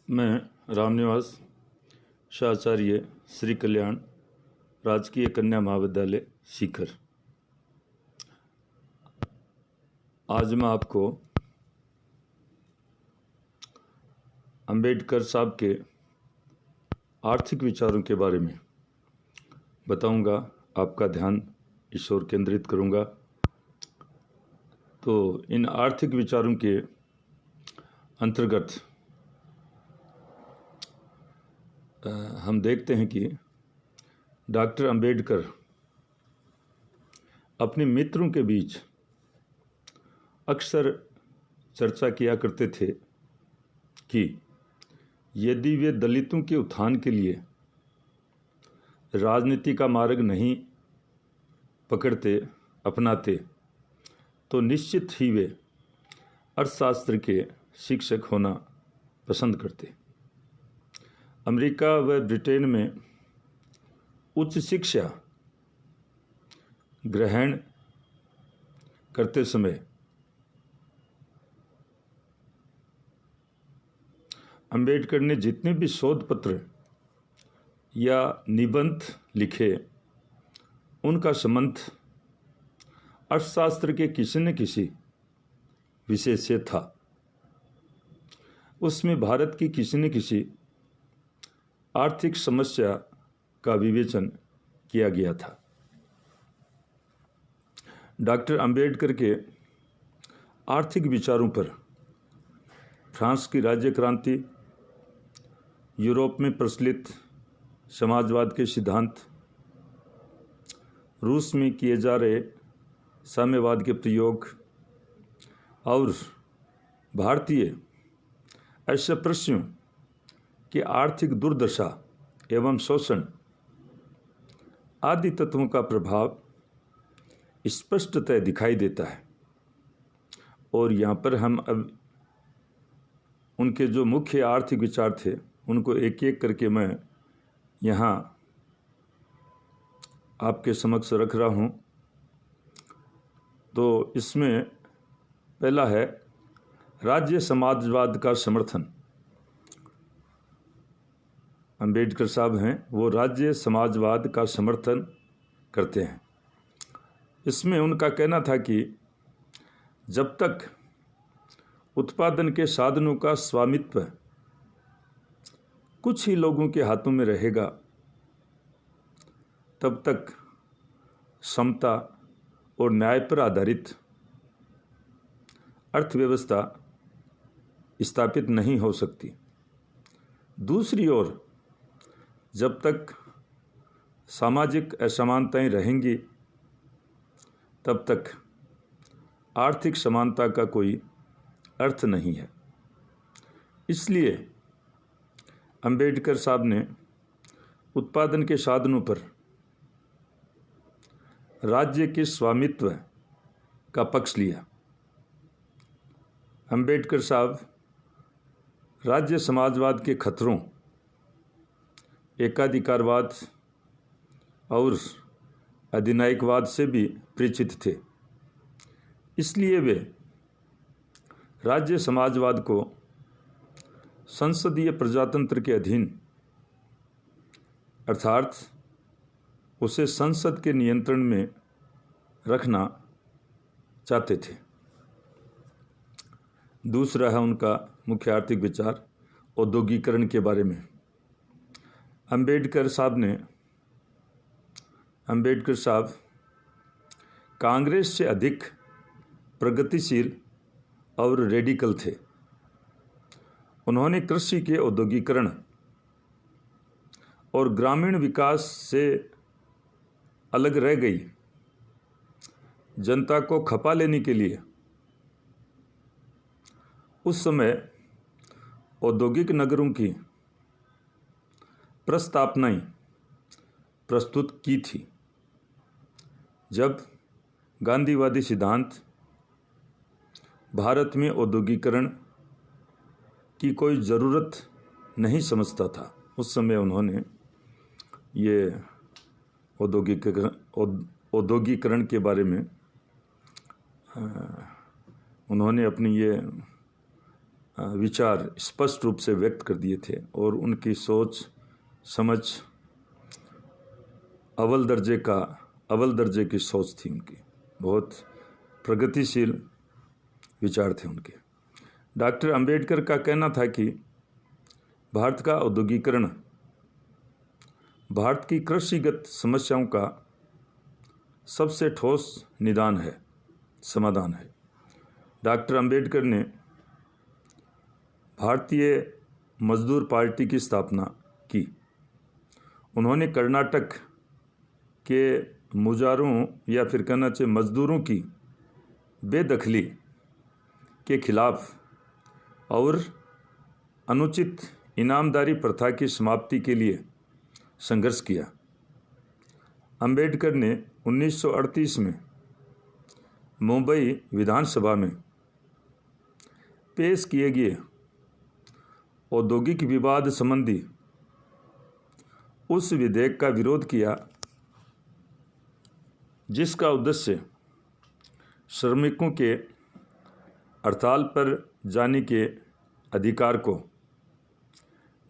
मैं रामनिवास शाचार्य श्री कल्याण राजकीय कन्या महाविद्यालय सीकर। आज मैं आपको अंबेडकर साहब के आर्थिक विचारों के बारे में बताऊंगा। आपका ध्यान इस ओर केंद्रित करूंगा। तो इन आर्थिक विचारों के अंतर्गत हम देखते हैं कि डॉक्टर अंबेडकर अपने मित्रों के बीच अक्सर चर्चा किया करते थे कि यदि वे दलितों के उत्थान के लिए राजनीति का मार्ग नहीं अपनाते तो निश्चित ही वे अर्थशास्त्र के शिक्षक होना पसंद करते। अमेरिका व ब्रिटेन में उच्च शिक्षा ग्रहण करते समय अंबेडकर ने जितने भी शोध पत्र या निबंध लिखे उनका संबंध अर्थशास्त्र के किसी न किसी विषय से था। उसमें भारत की किसी न किसी आर्थिक समस्या का विवेचन किया गया था। डॉक्टर अंबेडकर के आर्थिक विचारों पर फ्रांस की राज्य क्रांति, यूरोप में प्रचलित समाजवाद के सिद्धांत, रूस में किए जा रहे साम्यवाद के प्रयोग और भारतीय अस्पृश्यों की आर्थिक दुर्दशा एवं शोषण आदि तत्वों का प्रभाव स्पष्टतः दिखाई देता है। और यहाँ पर हम अब उनके जो मुख्य आर्थिक विचार थे उनको एक एक करके मैं यहाँ आपके समक्ष रख रहा हूँ। तो इसमें पहला है राज्य समाजवाद का समर्थन। अंबेडकर साहब हैं वो राज्य समाजवाद का समर्थन करते हैं। इसमें उनका कहना था कि जब तक उत्पादन के साधनों का स्वामित्व कुछ ही लोगों के हाथों में रहेगा तब तक समता और न्याय पर आधारित अर्थव्यवस्था स्थापित नहीं हो सकती। दूसरी ओर जब तक सामाजिक असमानताएं रहेंगी तब तक आर्थिक समानता का कोई अर्थ नहीं है। इसलिए अंबेडकर साहब ने उत्पादन के साधनों पर राज्य के स्वामित्व का पक्ष लिया। अंबेडकर साहब राज्य समाजवाद के खतरों, एकाधिकारवाद और अधिनायकवाद से भी परिचित थे। इसलिए वे राज्य समाजवाद को संसदीय प्रजातंत्र के अधीन अर्थात उसे संसद के नियंत्रण में रखना चाहते थे। दूसरा है उनका मुख्य आर्थिक विचार औद्योगिकरण के बारे में। अंबेडकर साहब कांग्रेस से अधिक प्रगतिशील और रेडिकल थे। उन्होंने कृषि के औद्योगिकरण और ग्रामीण विकास से अलग रह गई जनता को खपा लेने के लिए उस समय औद्योगिक नगरों की प्रस्तावनाएं प्रस्तुत की थी। जब गांधीवादी सिद्धांत भारत में औद्योगिकरण की कोई ज़रूरत नहीं समझता था, उस समय उन्होंने ये औद्योगिकरण के बारे में उन्होंने अपनी ये विचार स्पष्ट रूप से व्यक्त कर दिए थे और उनकी सोच समझ अव्वल दर्जे की सोच थी उनकी, बहुत प्रगतिशील विचार थे उनके। डॉक्टर अंबेडकर का कहना था कि भारत का औद्योगिकरण भारत की कृषिगत समस्याओं का सबसे ठोस समाधान है। डॉक्टर अंबेडकर ने भारतीय मजदूर पार्टी की स्थापना की। उन्होंने कर्नाटक के मुजारों या फिर कहना चाहिए मजदूरों की बेदखली के खिलाफ और अनुचित इनामदारी प्रथा की समाप्ति के लिए संघर्ष किया। अंबेडकर ने 1938 में मुंबई विधानसभा में पेश किए गए औद्योगिक विवाद संबंधी उस विधेयक का विरोध किया जिसका उद्देश्य श्रमिकों के हड़ताल पर जाने के अधिकार को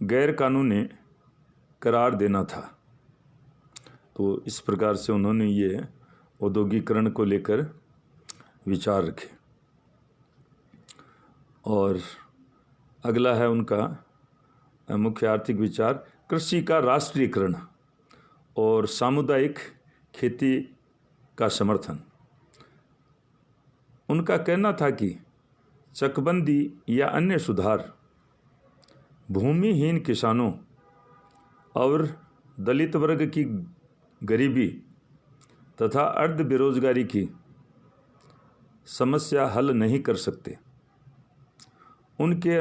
गैर कानूनी करार देना था। तो इस प्रकार से उन्होंने ये औद्योगिकरण को लेकर विचार रखे। और अगला है उनका मुख्य आर्थिक विचार, कृषि का राष्ट्रीयकरण और सामुदायिक खेती का समर्थन। उनका कहना था कि चकबंदी या अन्य सुधार भूमिहीन किसानों और दलित वर्ग की गरीबी तथा अर्ध बेरोजगारी की समस्या हल नहीं कर सकते। उनके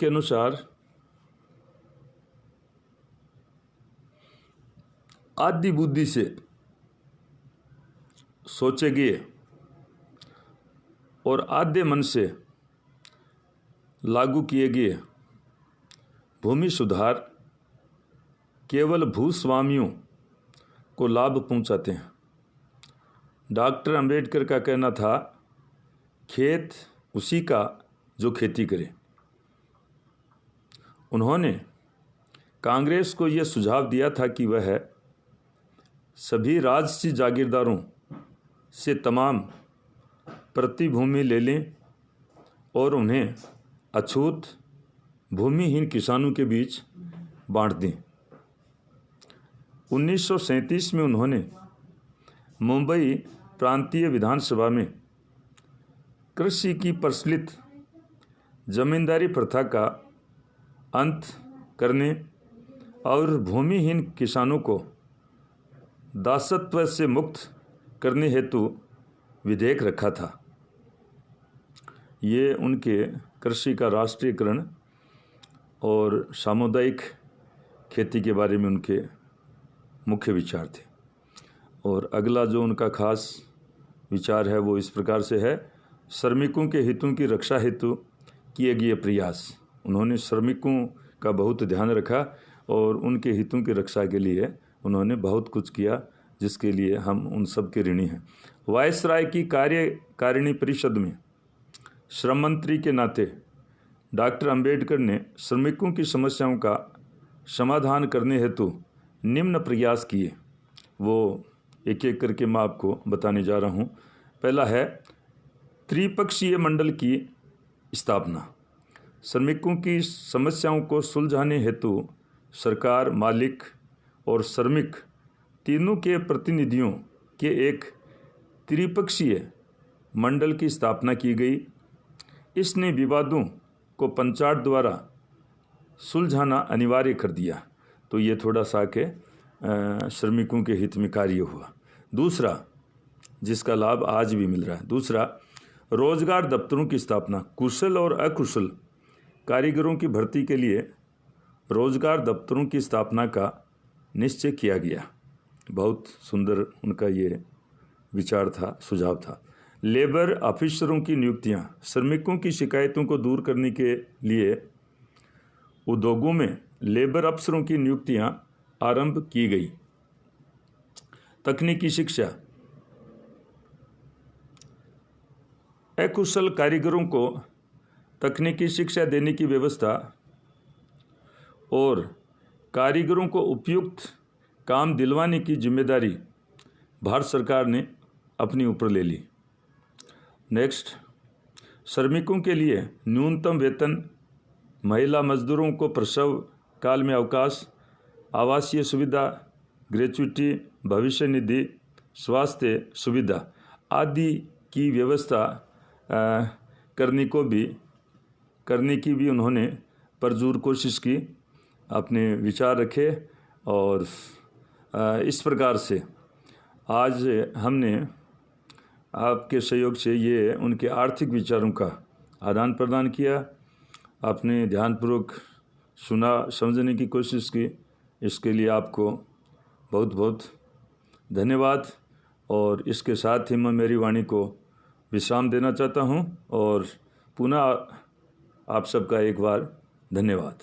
अनुसार आदि बुद्धि से सोचे गए और आद्य मन से लागू किए गए भूमि सुधार केवल भूस्वामियों को लाभ पहुंचाते हैं। डॉक्टर अंबेडकर का कहना था, खेत उसी का जो खेती करे। उन्होंने कांग्रेस को यह सुझाव दिया था कि वह सभी राजसी जागीरदारों से तमाम प्रतिभूमि ले लें और उन्हें अछूत भूमिहीन किसानों के बीच बांट दें। 1937 में उन्होंने मुंबई प्रांतीय विधानसभा में कृषि की प्रचलित जमींदारी प्रथा का अंत करने और भूमिहीन किसानों को दासत्व से मुक्त करने हेतु विधेयक रखा था। ये उनके कृषि का राष्ट्रीयकरण और सामुदायिक खेती के बारे में उनके मुख्य विचार थे। और अगला जो उनका खास विचार है वो इस प्रकार से है, श्रमिकों के हितों की रक्षा हेतु किए गए प्रयास। उन्होंने श्रमिकों का बहुत ध्यान रखा और उनके हितों की रक्षा के लिए उन्होंने बहुत कुछ किया, जिसके लिए हम उन सब के ऋणी हैं। वायसराय की कार्यकारिणी परिषद में श्रम मंत्री के नाते डॉक्टर अंबेडकर ने श्रमिकों की समस्याओं का समाधान करने हेतु निम्न प्रयास किए। वो एक एक करके मैं आपको बताने जा रहा हूँ। पहला है त्रिपक्षीय मंडल की स्थापना। श्रमिकों की समस्याओं को सुलझाने हेतु सरकार, मालिक और श्रमिक तीनों के प्रतिनिधियों के एक त्रिपक्षीय मंडल की स्थापना की गई। इसने विवादों को पंचायत द्वारा सुलझाना अनिवार्य कर दिया। तो ये थोड़ा सा के श्रमिकों के हित में कार्य हुआ। दूसरा, जिसका लाभ आज भी मिल रहा है, दूसरा रोजगार दफ्तरों की स्थापना। कुशल और अकुशल कारीगरों की भर्ती के लिए रोजगार दफ्तरों की स्थापना का निश्चय किया गया। बहुत सुंदर उनका ये विचार था, सुझाव था। लेबर ऑफिसरों की नियुक्तियां। श्रमिकों की शिकायतों को दूर करने के लिए उद्योगों में लेबर अफसरों की नियुक्तियां आरंभ की गई। तकनीकी शिक्षा। अकुशल कारीगरों को तकनीकी शिक्षा देने की व्यवस्था और कारीगरों को उपयुक्त काम दिलवाने की जिम्मेदारी भारत सरकार ने अपने ऊपर ले ली। नेक्स्ट, श्रमिकों के लिए न्यूनतम वेतन, महिला मजदूरों को प्रसव काल में अवकाश, आवासीय सुविधा, ग्रेच्युटी, भविष्य निधि, स्वास्थ्य सुविधा आदि की व्यवस्था करने की भी उन्होंने पुरजोर कोशिश की, अपने विचार रखे और इस प्रकार से आज हमने आपके सहयोग से ये उनके आर्थिक विचारों का आदान प्रदान किया। आपने ध्यानपूर्वक सुना, समझने की कोशिश की, इसके लिए आपको बहुत बहुत धन्यवाद। और इसके साथ ही मैं मेरी वाणी को विश्राम देना चाहता हूँ और पुनः आप सबका एक बार धन्यवाद।